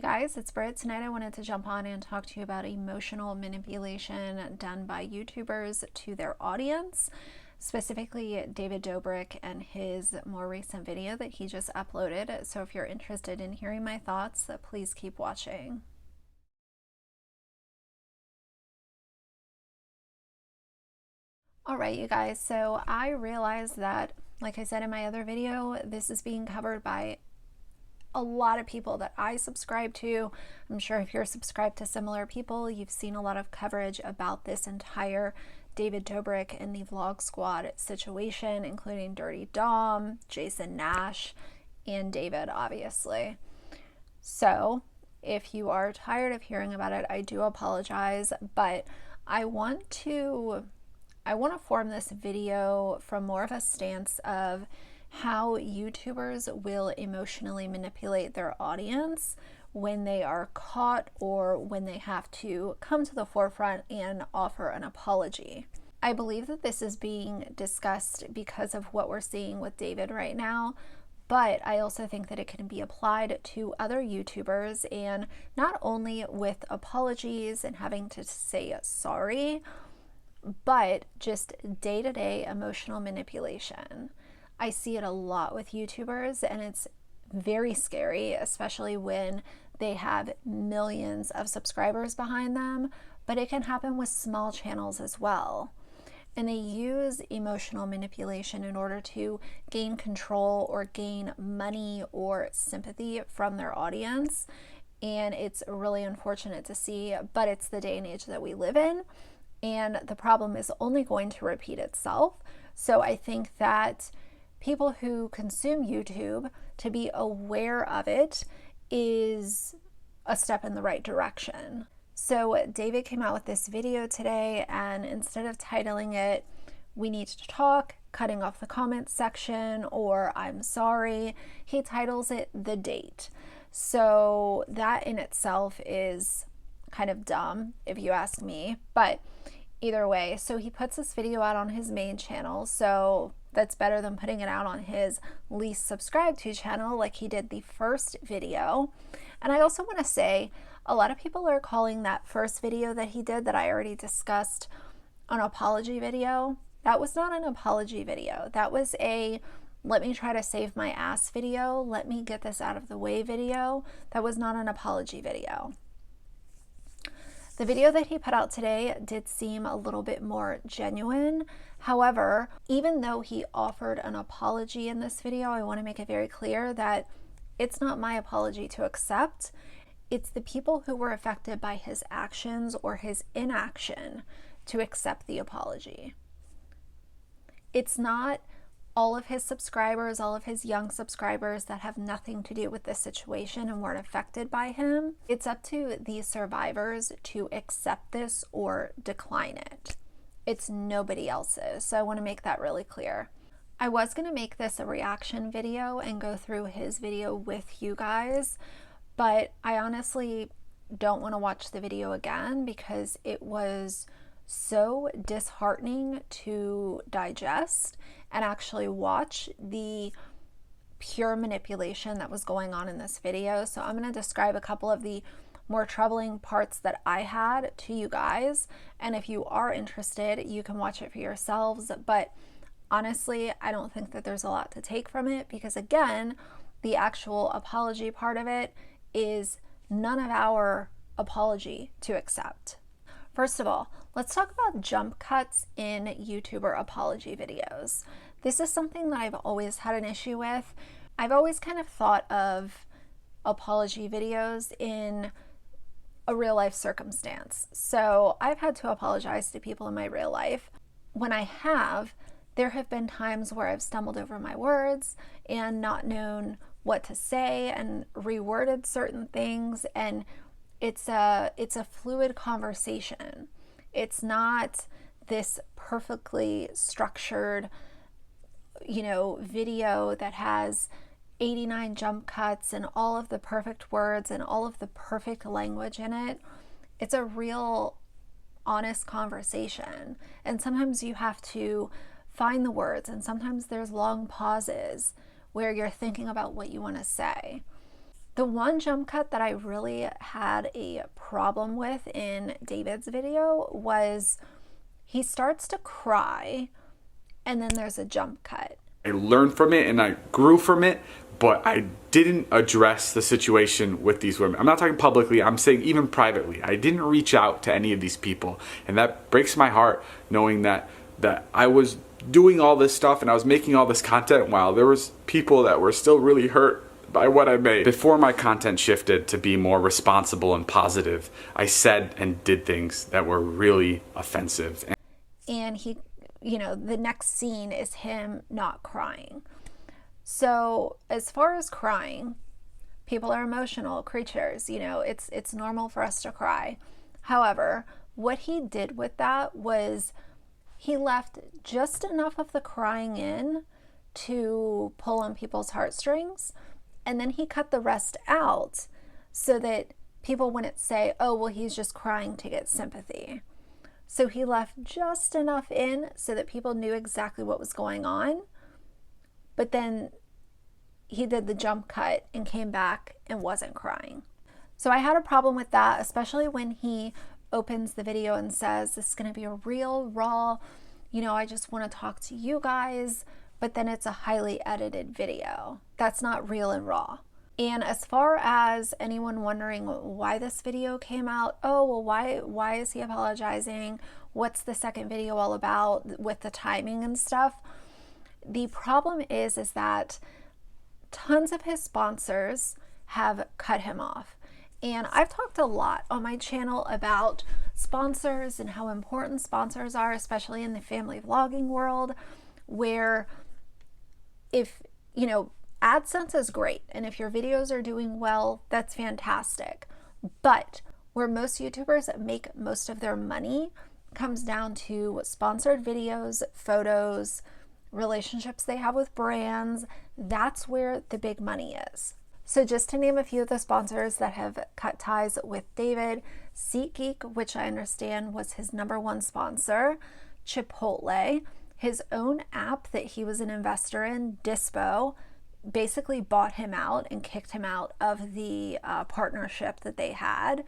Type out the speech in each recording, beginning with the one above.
Guys, it's Britt. Tonight I wanted to jump on and talk to you about emotional manipulation done by YouTubers to their audience, specifically David Dobrik and his more recent video that he just uploaded. So if you're interested in hearing my thoughts, please keep watching. All right, you guys, so I realized that, like I said in my other video, this is being covered by a lot of people that I subscribe to. I'm sure if you're subscribed to similar people, you've seen a lot of coverage about this entire David Dobrik and the Vlog Squad situation, including Dirty Dom, Jason Nash, and David, obviously. So if you are tired of hearing about it, I do apologize, but I want to form this video from more of a stance of how YouTubers will emotionally manipulate their audience when they are caught or when they have to come to the forefront and offer an apology. I believe that this is being discussed because of what we're seeing with David right now, but I also think that it can be applied to other YouTubers, and not only with apologies and having to say sorry, but just day-to-day emotional manipulation. I see it a lot with YouTubers, and it's very scary, especially when they have millions of subscribers behind them, but it can happen with small channels as well. And they use emotional manipulation in order to gain control or gain money or sympathy from their audience. And it's really unfortunate to see, but it's the day and age that we live in. And the problem is only going to repeat itself. So I think that people who consume YouTube, to be aware of it is a step in the right direction. So David came out with this video today, and instead of titling it, "We Need to Talk," "Cutting Off the Comments Section," or "I'm Sorry," he titles it "The Date." So that in itself is kind of dumb, if you ask me, but either way, so he puts this video out on his main channel, so that's better than putting it out on his least subscribed to channel like he did the first video. And I also want to say, a lot of people are calling that first video that he did that I already discussed an apology video. That was not an apology video. That was a let me try to save my ass video, let me get this out of the way video. That was not an apology video. The video that he put out today did seem a little bit more genuine. However, even though he offered an apology in this video, I want to make it very clear that it's not my apology to accept. It's the people who were affected by his actions or his inaction to accept the apology. It's not all of his subscribers, all of his young subscribers that have nothing to do with this situation and weren't affected by him. It's up to these survivors to accept this or decline it. It's nobody else's. So I want to make that really clear. I was going to make this a reaction video and go through his video with you guys, but I honestly don't want to watch the video again because it was so disheartening to digest and actually watch the pure manipulation that was going on in this video. So I'm going to describe a couple of the more troubling parts that I had to you guys, and if you are interested, you can watch it for yourselves. But honestly, I don't think that there's a lot to take from it because, again, the actual apology part of it is none of our apology to accept. First of all, let's talk about jump cuts in YouTuber apology videos. This is something that I've always had an issue with. I've always kind of thought of apology videos in a real life circumstance. So I've had to apologize to people in my real life. When I have, there have been times where I've stumbled over my words and not known what to say and reworded certain things, and it's a fluid conversation. It's not this perfectly structured, video that has 89 jump cuts and all of the perfect words and all of the perfect language in it. It's a real honest conversation. And sometimes you have to find the words, and sometimes there's long pauses where you're thinking about what you want to say. The one jump cut that I really had a problem with in David's video was he starts to cry and then there's a jump cut. I learned from it and I grew from it, but I didn't address the situation with these women. I'm not talking publicly, I'm saying even privately. I didn't reach out to any of these people, and that breaks my heart knowing that I was doing all this stuff and I was making all this content while there was people that were still really hurt by what I made. Before my content shifted to be more responsible and positive, I said and did things that were really offensive. And he, you know, the next scene is him not crying. So as far as crying, people are emotional creatures, you know, it's normal for us to cry. However, what he did with that was he left just enough of the crying in to pull on people's heartstrings, and then he cut the rest out so that people wouldn't say, oh, well, he's just crying to get sympathy. So he left just enough in so that people knew exactly what was going on, but then he did the jump cut and came back and wasn't crying. So I had a problem with that, especially when he opens the video and says, this is going to be a real, raw, you know, I just want to talk to you guys, but then it's a highly edited video. That's not real and raw. And as far as anyone wondering why this video came out, oh, well, why is he apologizing? What's the second video all about with the timing and stuff? The problem is that tons of his sponsors have cut him off. And I've talked a lot on my channel about sponsors and how important sponsors are, especially in the family vlogging world, where if, you know, AdSense is great, and if your videos are doing well, that's fantastic. But where most YouTubers make most of their money comes down to sponsored videos, photos, relationships they have with brands. That's where the big money is. So just to name a few of the sponsors that have cut ties with David: SeatGeek, which I understand was his #1 sponsor; Chipotle, his own app that he was an investor in, Dispo, basically bought him out and kicked him out of the partnership that they had.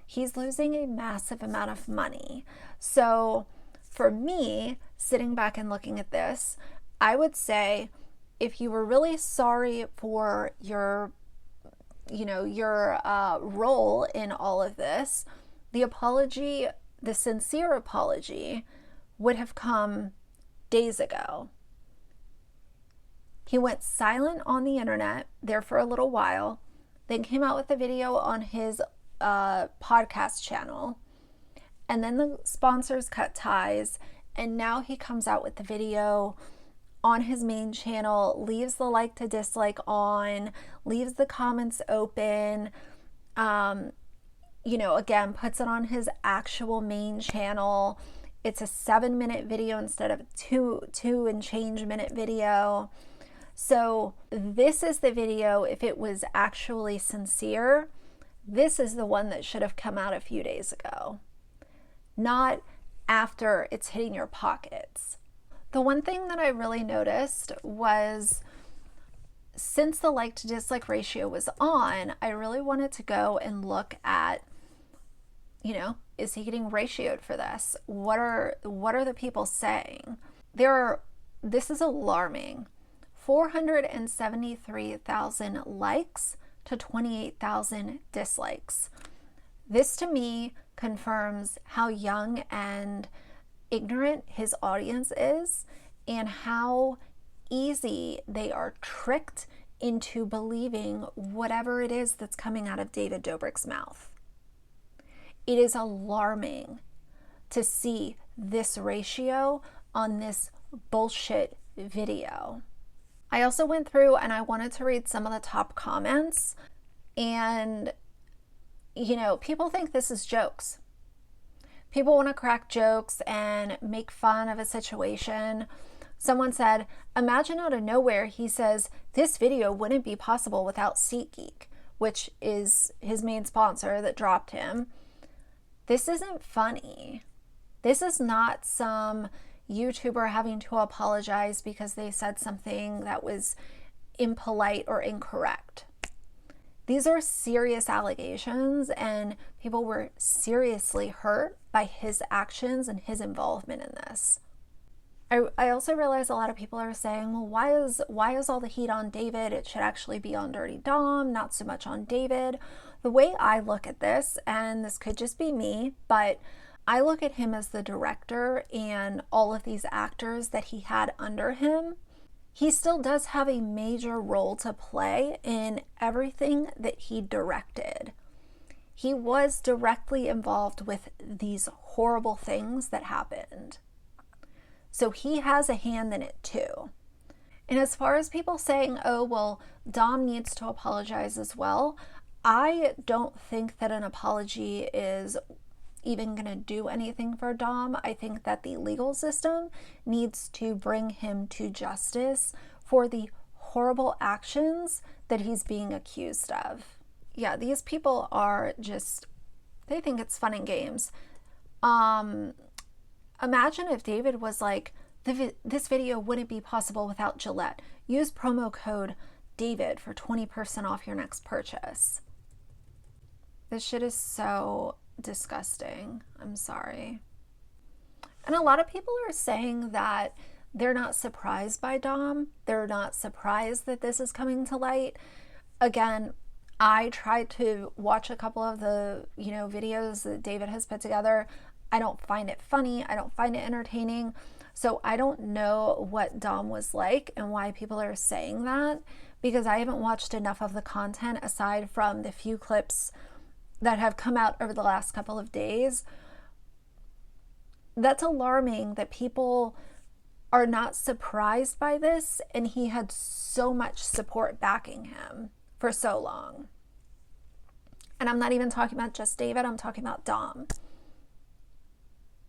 He's losing a massive amount of money. So for me, sitting back and looking at this, I would say if you were really sorry for your, you know, your role in all of this, the apology, the sincere apology, would have come days ago. He went silent on the internet there for a little while, then came out with a video on his podcast channel, and then the sponsors cut ties, and now he comes out with the video on his main channel, leaves the like to dislike on, leaves the comments open, you know, again, puts it on his actual main channel. It's a 7-minute video instead of a two and change minute video. So this is the video, if it was actually sincere, this is the one that should have come out a few days ago, not after it's hitting your pockets. The one thing that I really noticed was, since the like to dislike ratio was on, I really wanted to go and look at, you know, is he getting ratioed for this? What are the people saying? This is alarming. 473,000 likes to 28,000 dislikes. This to me confirms how young and ignorant his audience is, and how easy they are tricked into believing whatever it is that's coming out of David Dobrik's mouth. It is alarming to see this ratio on this bullshit video. I also went through and I wanted to read some of the top comments, and you know, people think this is jokes. People want to crack jokes and make fun of a situation. Someone said, imagine out of nowhere he says, this video wouldn't be possible without SeatGeek, which is his main sponsor that dropped him. This isn't funny. This is not some YouTuber having to apologize because they said something that was impolite or incorrect. These are serious allegations, and people were seriously hurt by his actions and his involvement in this. I also realize a lot of people are saying, well, why is all the heat on David? It should actually be on Dirty Dom, not so much on David. The way I look at this, and this could just be me, but I look at him as the director and all of these actors that he had under him. He still does have a major role to play in everything that he directed. He was directly involved with these horrible things that happened. So he has a hand in it too. And as far as people saying, oh, well, Dom needs to apologize as well, I don't think that an apology is even going to do anything for Dom. I think that the legal system needs to bring him to justice for the horrible actions that he's being accused of. Yeah, these people are just, they think it's fun and games. Imagine if David was like, this video wouldn't be possible without Gillette. Use promo code David for 20% off your next purchase. This shit is so disgusting. I'm sorry. And a lot of people are saying that they're not surprised by Dom. They're not surprised that this is coming to light. Again, I tried to watch a couple of the, videos that David has put together. I don't find it funny. I don't find it entertaining. So I don't know what Dom was like and why people are saying that, because I haven't watched enough of the content aside from the few clips that have come out over the last couple of days. That's alarming that people are not surprised by this, and he had so much support backing him for so long. And I'm not even talking about just David, I'm talking about Dom.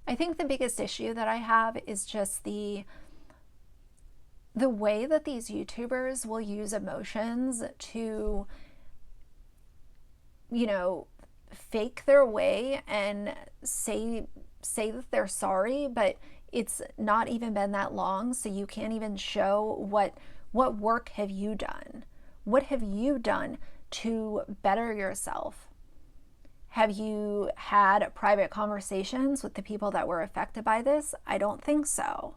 I think the biggest issue that I have is just the way that these YouTubers will use emotions to, fake their way and say that they're sorry, but it's not even been that long, so you can't even show what work have you done? What have you done to better yourself? Have you had private conversations with the people that were affected by this? I don't think so.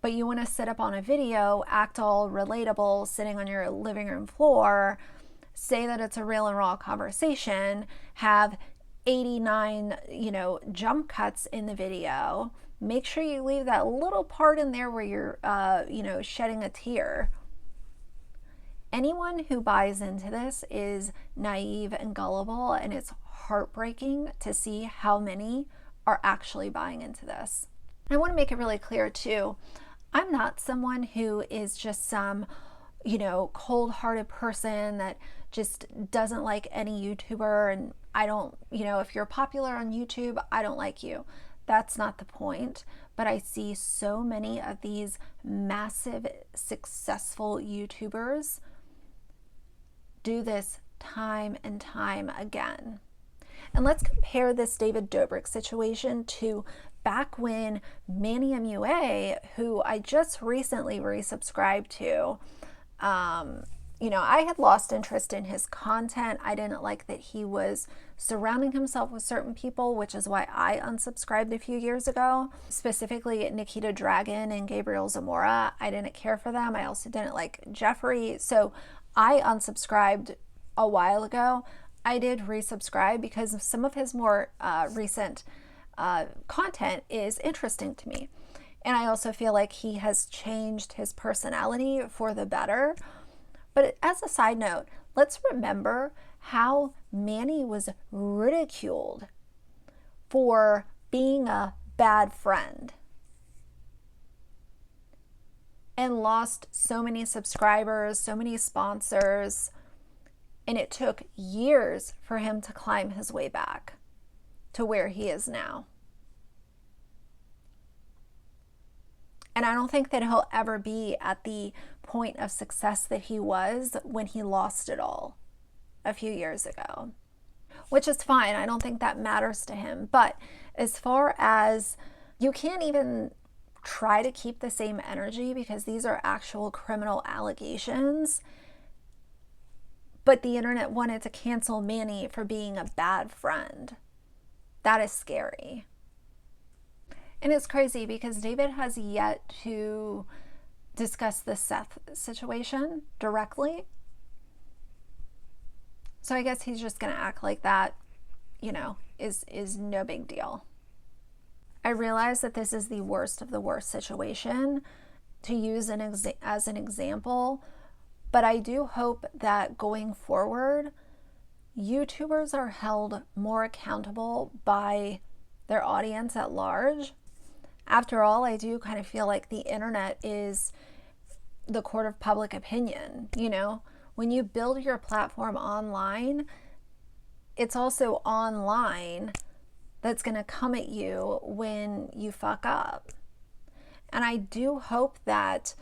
But you want to sit up on a video, act all relatable, sitting on your living room floor, say that it's a real and raw conversation, have 89, jump cuts in the video. Make sure you leave that little part in there where you're, shedding a tear. Anyone who buys into this is naive and gullible, and it's heartbreaking to see how many are actually buying into this. I want to make it really clear too, I'm not someone who is just some, cold-hearted person that just doesn't like any YouTuber, and I don't, if you're popular on YouTube, I don't like you. That's not the point. But I see so many of these massive, successful YouTubers do this time and time again. And let's compare this David Dobrik situation to back when Manny MUA, who I just recently resubscribed to, I had lost interest in his content. I didn't like that he was surrounding himself with certain people, which is why I unsubscribed a few years ago. Specifically, Nikita Dragon and Gabriel Zamora. I didn't care for them. I also didn't like Jeffrey. So I unsubscribed a while ago. I did resubscribe because some of his more recent content is interesting to me. And I also feel like he has changed his personality for the better. But as a side note, let's remember how Manny was ridiculed for being a bad friend and lost so many subscribers, so many sponsors, and it took years for him to climb his way back to where he is now. And I don't think that he'll ever be at the point of success that he was when he lost it all a few years ago, which is fine. I don't think that matters to him. But as far as, you can't even try to keep the same energy because these are actual criminal allegations. but the internet wanted to cancel Manny for being a bad friend. That is scary. And it's crazy because David has yet to discuss the Seth situation directly. So I guess he's just going to act like that, you know, is no big deal. I realize that this is the worst of the worst situation to use as an example, but I do hope that going forward, YouTubers are held more accountable by their audience at large. After all, I do kind of feel like the internet is the court of public opinion. You know, when you build your platform online, it's also online that's going to come at you when you fuck up. And I do hope that,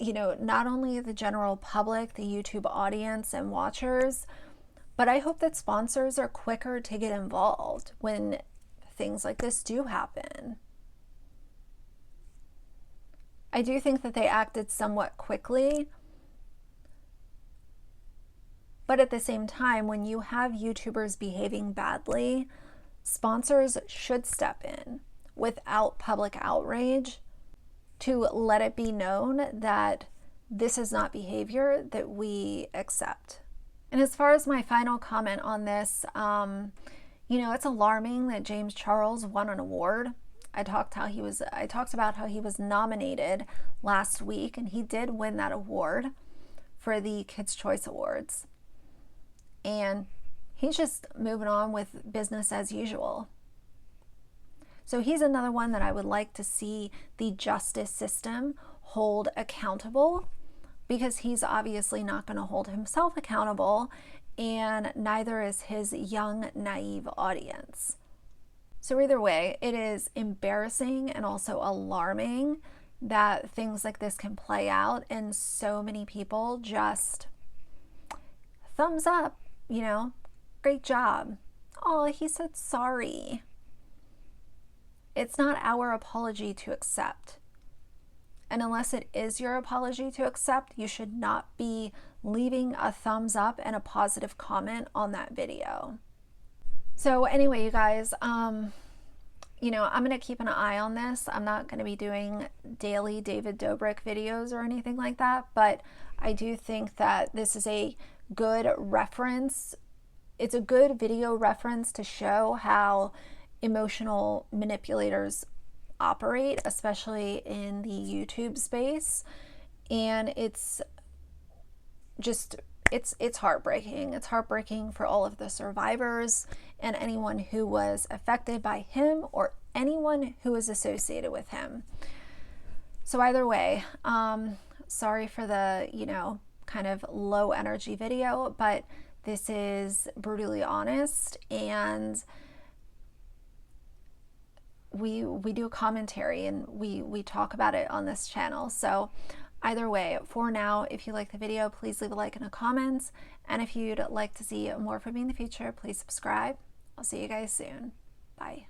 you know, not only the general public, the YouTube audience and watchers, but I hope that sponsors are quicker to get involved when things like this do happen. I do think that they acted somewhat quickly, but at the same time, when you have YouTubers behaving badly, sponsors should step in without public outrage to let it be known that this is not behavior that we accept. And as far as my final comment on this, you know, it's alarming that James Charles won an award. I talked about how he was nominated last week, and he did win that award for the Kids' Choice Awards. And he's just moving on with business as usual. So he's another one that I would like to see the justice system hold accountable, because he's obviously not going to hold himself accountable, and neither is his young, naive audience. So either way, it is embarrassing and also alarming that things like this can play out, and so many people just thumbs up, you know, great job. Oh, he said sorry. It's not our apology to accept. And unless it is your apology to accept, you should not be leaving a thumbs up and a positive comment on that video. So anyway, you guys, you know, I'm going to keep an eye on this. I'm not going to be doing daily David Dobrik videos or anything like that, but I do think that this is a good reference. It's a good video reference to show how emotional manipulators operate, especially in the YouTube space. And it's just, it's heartbreaking. It's heartbreaking for all of the survivors and anyone who was affected by him or anyone who is associated with him. So either way, sorry for the, you know, kind of low energy video, but this is brutally honest, and we do a commentary and we talk about it on this channel. So either way, for now, if you like the video, please leave a like and a comment. And if you'd like to see more from me in the future, please subscribe. I'll see you guys soon. Bye.